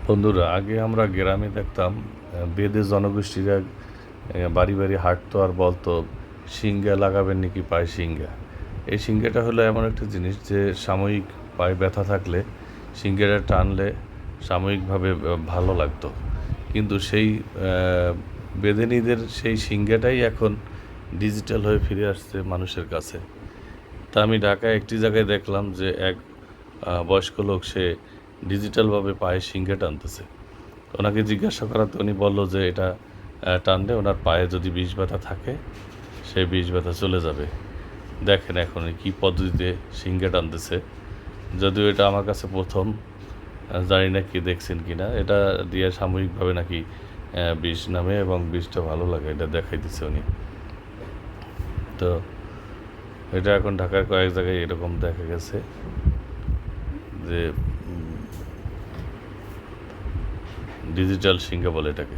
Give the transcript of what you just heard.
বন্ধুরা, আগে আমরা গ্রামে দেখতাম বেদে জনগোষ্ঠীরা বাড়ি বাড়ি হাঁটতো আর বলতো সিঙ্গা লাগাবেন নাকি পায়ে সিঙ্গা। এই সিঙ্গাটা হলো এমন একটা জিনিস যে সাময়িক পায়ে ব্যথা থাকলে সিঙ্গাটা টানলে সাময়িকভাবে ভালো লাগতো। কিন্তু সেই বেদেনীদের সেই সিঙ্গাটাই এখন ডিজিটাল হয়ে ফিরে আসছে মানুষের কাছে। তা আমি ঢাকায় একটি জায়গায় দেখলাম যে এক বয়স্ক লোক সে ডিজিটালভাবে পায়ে সিঙ্গে টানতেছে। ওনাকে জিজ্ঞাসা করাতে উনি বলল যে এটা টানলে ওনার পায়ে যদি বিষ ব্যথা থাকে সেই বিষ ব্যথা চলে যাবে। দেখেন এখন কী পদ্ধতিতে সিঙ্গে টানতেছে। যদিও এটা আমার কাছে প্রথম, জানি না কি দেখছেন কি না। এটা দিয়ে সাময়িকভাবে নাকি বিষ নামে এবং বিষটা ভালো লাগে, এটা দেখাই দিচ্ছে উনি। তো এটা এখন ঢাকার কয়েক জায়গায় এরকম দেখা গেছে যে ডিজিটাল সিঙ্গা বলে এটাকে।